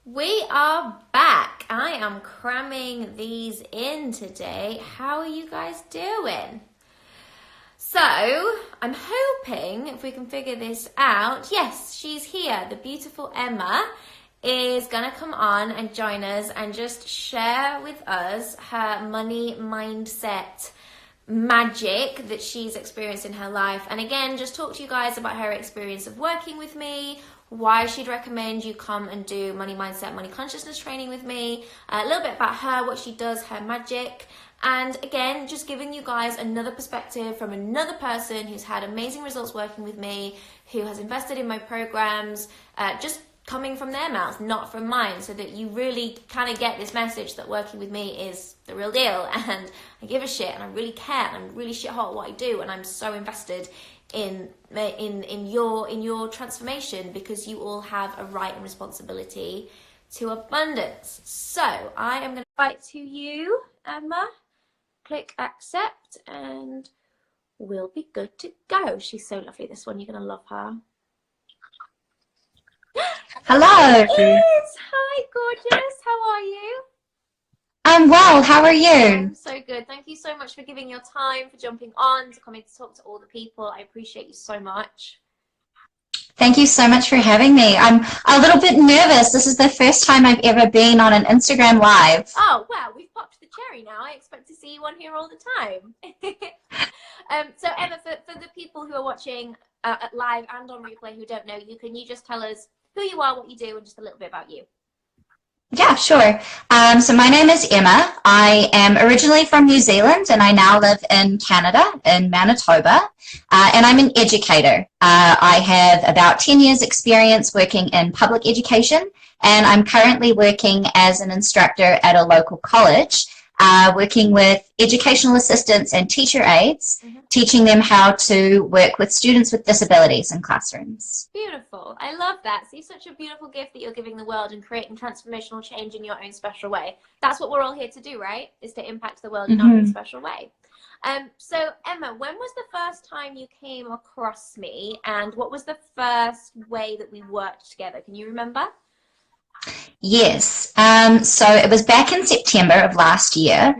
We are back. I am cramming these in today. How are you guys doing? So, I'm hoping if we can figure this out. Yes, she's here. The beautiful Emma is going to come on and join us and just share with us her money mindset magic that she's experienced in her life. And again, just talk to you guys about her experience of working with me, why she'd recommend you come and do money mindset, money consciousness training with me, a little bit about her, what she does, her magic, and again, just giving you guys another perspective from another person who's had amazing results working with me, who has invested in my programs, just coming from their mouth, not from mine, so that you really kind of get this message that working with me is the real deal, and I give a shit, and I really care, and I'm really shit hot at what I do, and I'm so invested in your transformation, because you all have a right and responsibility to abundance. So I am going to invite to you, Emma. Click accept, and we'll be good to go. She's so lovely, this one. You're going to love her. Hello. Hi, gorgeous. How are you? I'm well. How are you? I'm so good. Thank you so much for giving your time, for jumping on, to come in to talk to all the people. I appreciate you so much. Thank you so much for having me. I'm a little bit nervous. This is the first time I've ever been on an Instagram Live. Oh, well, we've popped the cherry now. I expect to see you on here all the time. So, Emma, for the people who are watching live and on replay who don't know you, can you just tell us who you are, what you do, and just a little bit about you? Yeah, sure. So my name is Emma. I am originally from New Zealand, and I now live in Canada, in Manitoba, and I'm an educator. I have about 10 years experience working in public education, and I'm currently working as an instructor at a local college, working with educational assistants and teacher aides, teaching them how to work with students with disabilities in classrooms. Beautiful. I love that. See, such a beautiful gift that you're giving the world and creating transformational change in your own special way. That's what we're all here to do, right? Is to impact the world in our own special way. So, Emma, when was the first time you came across me, and what was the first way that we worked together? Can you remember? Yes, so it was back in September of last year.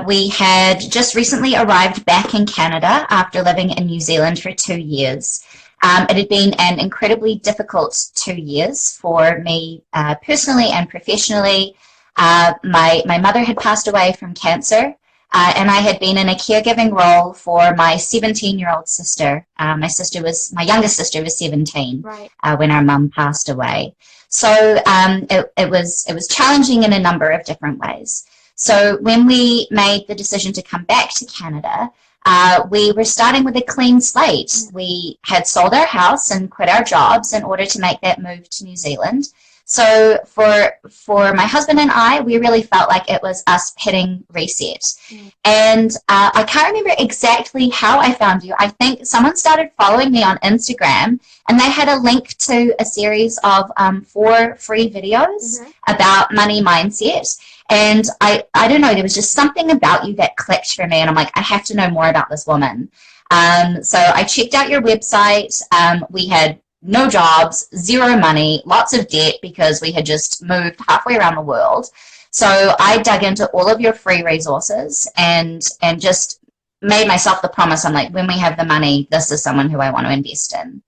We had just recently arrived back in Canada after living in New Zealand for 2 years. It had been an incredibly difficult 2 years for me personally and professionally. My mother had passed away from cancer, and I had been in a caregiving role for my 17-year-old sister. My youngest sister was 17 when our mum passed away. So it was challenging in a number of different ways. So when we made the decision to come back to Canada, we were starting with a clean slate. We had sold our house and quit our jobs in order to make that move to New Zealand. So for my husband and I, we really felt like it was us hitting reset. And I can't remember exactly how I found you. I think someone started following me on Instagram, and they had a link to a series of 4 free videos about money mindset. And I don't know, there was just something about you that clicked for me, and I'm like, I have to know more about this woman. So I checked out your website. We had no jobs, zero money, lots of debt because we had just moved halfway around the world. So I dug into all of your free resources and just made myself the promise. I'm like, when we have the money, this is someone who I want to invest in.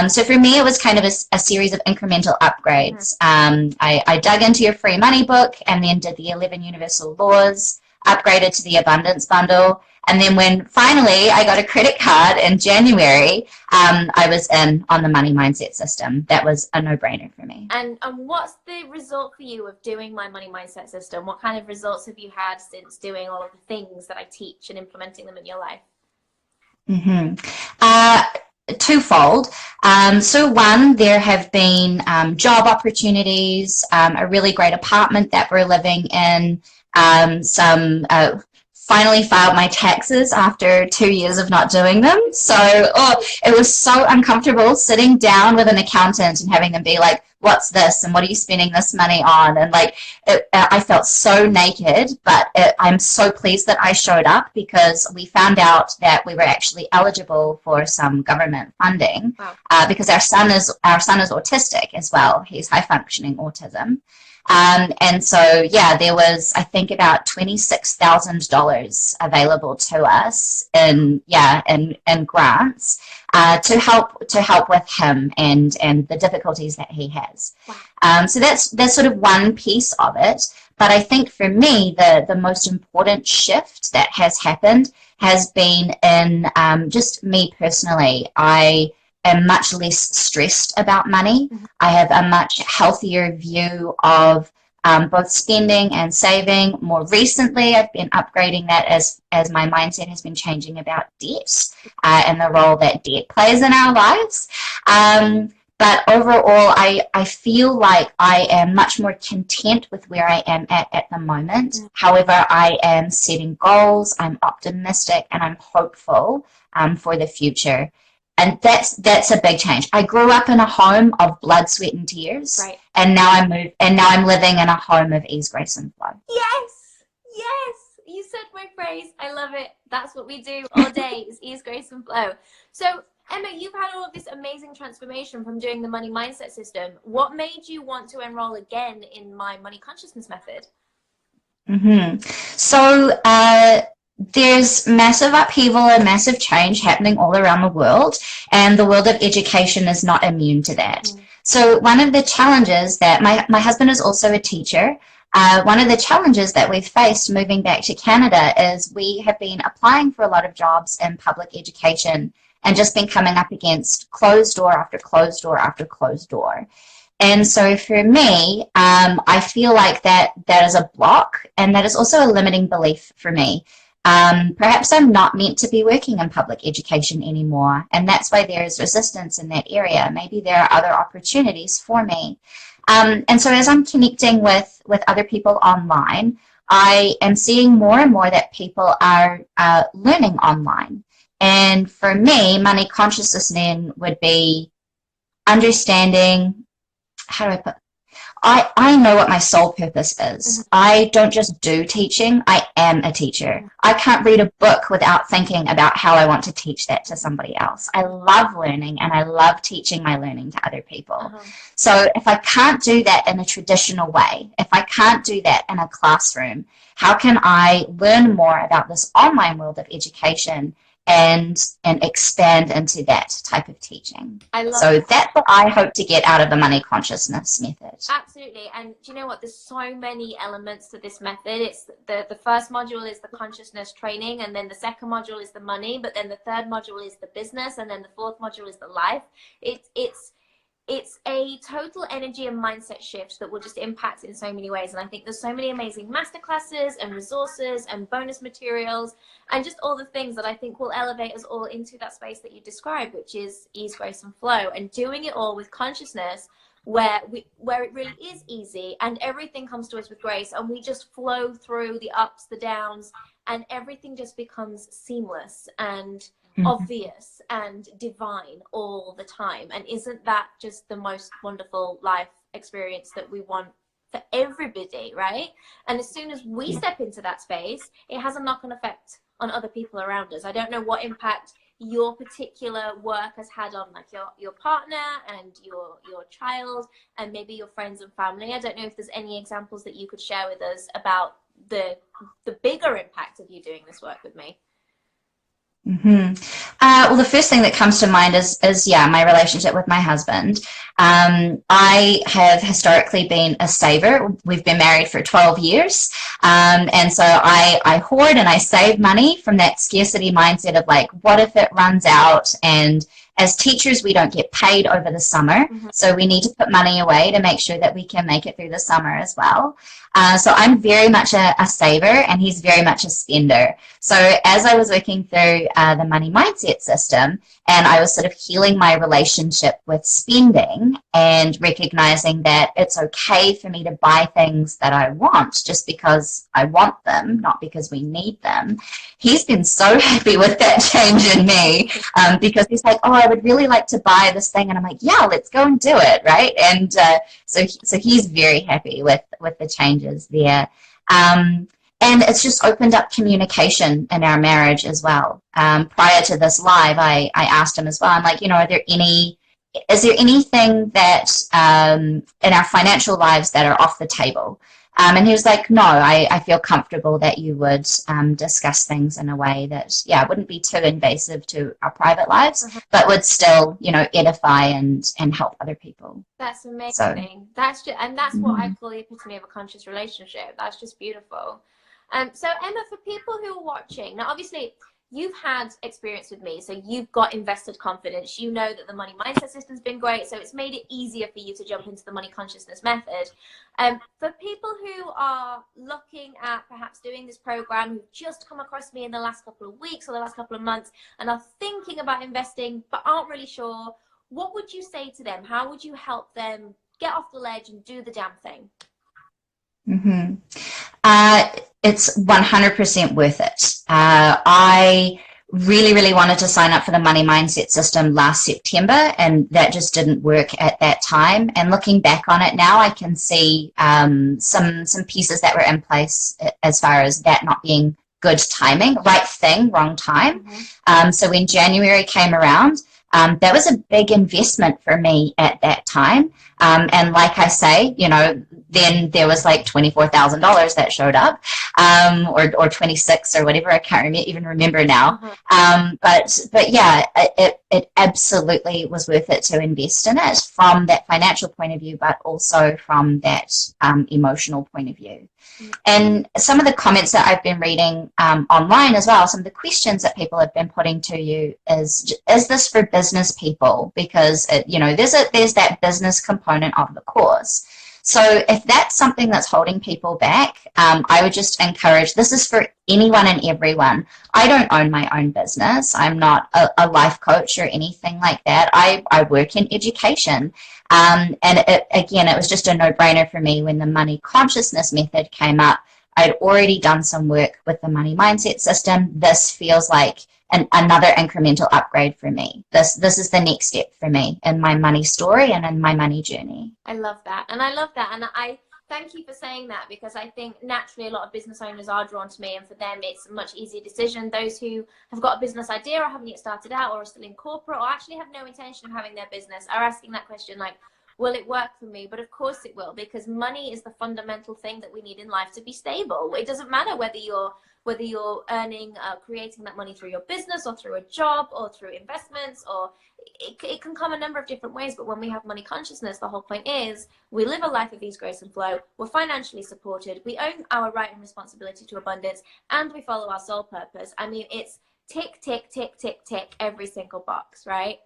So for me, it was kind of a series of incremental upgrades. I dug into your free money book and then did the 11 universal laws, upgraded to the abundance bundle. And then when finally I got a credit card in January, I was in on the money mindset system. That was a no-brainer for me. And what's the result for you of doing my money mindset system? What kind of results have you had since doing all of the things that I teach and implementing them in your life? Twofold. So one, there have been job opportunities, a really great apartment that we're living in, some finally filed my taxes after 2 years of not doing them. So, it was so uncomfortable sitting down with an accountant and having them be like, what's this? And what are you spending this money on? And like, I felt so naked, but I'm so pleased that I showed up because we found out that we were actually eligible for some government funding. Wow. Because our son is autistic as well. He's high functioning autism. And so, yeah, there was, I think, about $26,000 available to us in grants to help with him and the difficulties that he has. Wow. So that's sort of one piece of it. But I think for me, the most important shift that has happened has been in just me personally. I am much less stressed about money. Mm-hmm. I have a much healthier view of both spending and saving. More recently, I've been upgrading that as my mindset has been changing about debt and the role that debt plays in our lives. But overall, I feel like I am much more content with where I am at the moment. Mm-hmm. However, I am setting goals, I'm optimistic, and I'm hopeful for the future. And that's a big change. I grew up in a home of blood, sweat, and tears, right. And now I'm living in a home of ease, grace, and flow. Yes, you said my phrase. I love it. That's what we do all day is ease, grace, and flow. So Emma, you've had all of this amazing transformation from doing the money mindset system. What made you want to enroll again in my money consciousness method? Mm-hmm. So there's massive upheaval and massive change happening all around the world, and the world of education is not immune to that. Mm. So one of the challenges that my husband is also a teacher. One of the challenges that we've faced moving back to Canada is we have been applying for a lot of jobs in public education and just been coming up against closed door after closed door after closed door. And so for me, I feel like that is a block, and that is also a limiting belief for me. Perhaps I'm not meant to be working in public education anymore, and that's why there is resistance in that area. Maybe there are other opportunities for me. And so as I'm connecting with other people online, I am seeing more and more that people are learning online. And for me, money consciousness then would be understanding, how do I put, I know what my sole purpose is. Mm-hmm. I don't just do teaching, I am a teacher. I can't read a book without thinking about how I want to teach that to somebody else. I love learning, and I love teaching my learning to other people. Uh-huh. So if I can't do that in a traditional way, if I can't do that in a classroom, how can I learn more about this online world of education and expand into that type of teaching? So that's what I hope to get out of the money consciousness method. Absolutely. And do you know what? There's so many elements to this method. It's the first module is the consciousness training, and then the second module is the money, but then the third module is the business, and then the fourth module is the life. It's a total energy and mindset shift that will just impact in so many ways. And I think there's so many amazing masterclasses and resources and bonus materials and just all the things that I think will elevate us all into that space that you described, which is ease, grace, and flow, and doing it all with consciousness where it really is easy and everything comes to us with grace, and we just flow through the ups, the downs, and everything just becomes seamless and obvious and divine all the time. And isn't that just the most wonderful life experience that we want for everybody, right? And as soon as we step into that space, it has a knock-on effect on other people around us. I don't know what impact your particular work has had on like your partner and your child and maybe your friends and family. I don't know if there's any examples that you could share with us about the bigger impact of you doing this work with me. Mm-hmm. Well, the first thing that comes to mind is my relationship with my husband. I have historically been a saver. We've been married for 12 years. And so I hoard and I save money from that scarcity mindset of like, what if it runs out? And as teachers, we don't get paid over the summer. Mm-hmm. So we need to put money away to make sure that we can make it through the summer as well. So I'm very much a saver, and he's very much a spender. So as I was working through the money mindset system, and I was sort of healing my relationship with spending and recognizing that it's okay for me to buy things that I want just because I want them, not because we need them. He's been so happy with that change in me, because he's like, oh, I would really like to buy this thing. And I'm like, yeah, let's go and do it, right? And so he's very happy with the changes there. And it's just opened up communication in our marriage as well. Prior to this live, I asked him as well. I'm like, is there anything that in our financial lives that are off the table? And he was like, no, I feel comfortable that you would discuss things in a way that, wouldn't be too invasive to our private lives, but would still, edify and help other people. That's amazing. So, that's what I call the epitome of a conscious relationship. That's just beautiful. So Emma, for people who are watching, now obviously you've had experience with me, so you've got invested confidence. You know that the money mindset system's been great, so it's made it easier for you to jump into the money consciousness method. For people who are looking at perhaps doing this program, who've just come across me in the last couple of weeks or the last couple of months and are thinking about investing but aren't really sure, what would you say to them? How would you help them get off the ledge and do the damn thing? It's 100% worth it. I really, really wanted to sign up for the money mindset system last September, and that just didn't work at that time. And looking back on it now, I can see some pieces that were in place as far as that not being good timing, right thing, wrong time. So when January came around, that was a big investment for me at that time. And like I say, then there was like $24,000 that showed up, or 26 or whatever. I can't even remember now. But yeah, it absolutely was worth it to invest in it from that financial point of view, but also from that emotional point of view. And some of the comments that I've been reading online as well, some of the questions that people have been putting to you is this for business people? Because there's that business component of the course. So if that's something that's holding people back, I would just encourage, this is for anyone and everyone. I don't own my own business. I'm not a life coach or anything like that. I work in education. And it was just a no-brainer for me when the money consciousness method came up. I'd already done some work with the money mindset system. This feels like another incremental upgrade for me. This is the next step for me in my money story and in my money journey. I love that. And I thank you for saying that, because I think naturally a lot of business owners are drawn to me, and for them it's a much easier decision. Those who have got a business idea or haven't yet started out or are still in corporate or actually have no intention of having their business are asking that question like, will it work for me? But of course it will, because money is the fundamental thing that we need in life to be stable. It doesn't matter whether you're earning, creating that money through your business or through a job or through investments, or it can come a number of different ways. But when we have money consciousness, the whole point is we live a life of ease, grace and flow. We're financially supported. We own our right and responsibility to abundance, and we follow our soul purpose. I mean, it's tick, tick, tick, tick, tick, every single box, right?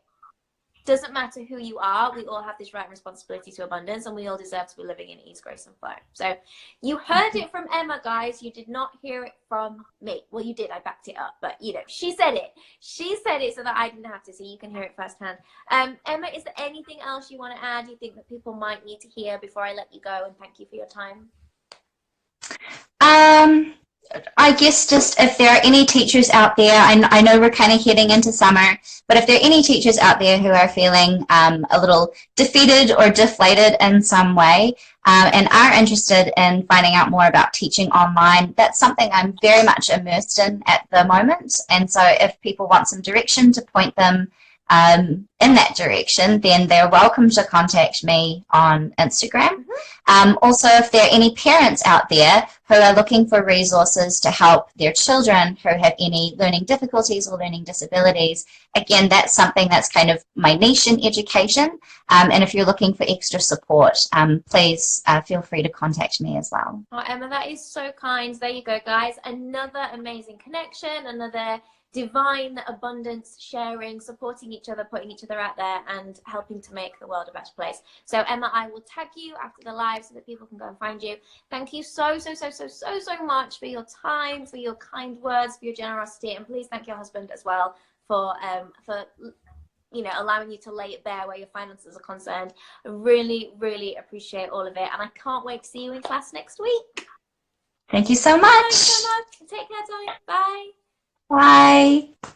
Doesn't matter who you are, we all have this right and responsibility to abundance, and we all deserve to be living in ease, grace, and flow. So you heard it from Emma, guys. You did not hear it from me. Well, you did. I backed it up, but she said it. She said it so that I didn't have to, so you can hear it firsthand. Emma, is there anything else you want to add? You think that people might need to hear before I let you go? And thank you for your time. I guess just if there are any teachers out there, I know we're kind of heading into summer, but if there are any teachers out there who are feeling a little defeated or deflated in some way, and are interested in finding out more about teaching online, that's something I'm very much immersed in at the moment. And so if people want some direction to point them in that direction, then they're welcome to contact me on Instagram. Also, if there are any parents out there who are looking for resources to help their children who have any learning difficulties or learning disabilities, again, that's something that's kind of my niche in education. And if you're looking for extra support, please feel free to contact me as well. Oh, Emma, that is so kind. There you go, guys. Another amazing connection, another divine abundance, sharing, supporting each other, putting each other out there, and helping to make the world a better place. So Emma, I will tag you after the live so that people can go and find you. Thank you so much for your time, for your kind words, for your generosity, and please thank your husband as well for you know, allowing you to lay it bare where your finances are concerned. I really appreciate all of it, and I can't wait to see you in class next week. Thank you so much. Thanks so much. Take care, Tommy. Bye. Bye.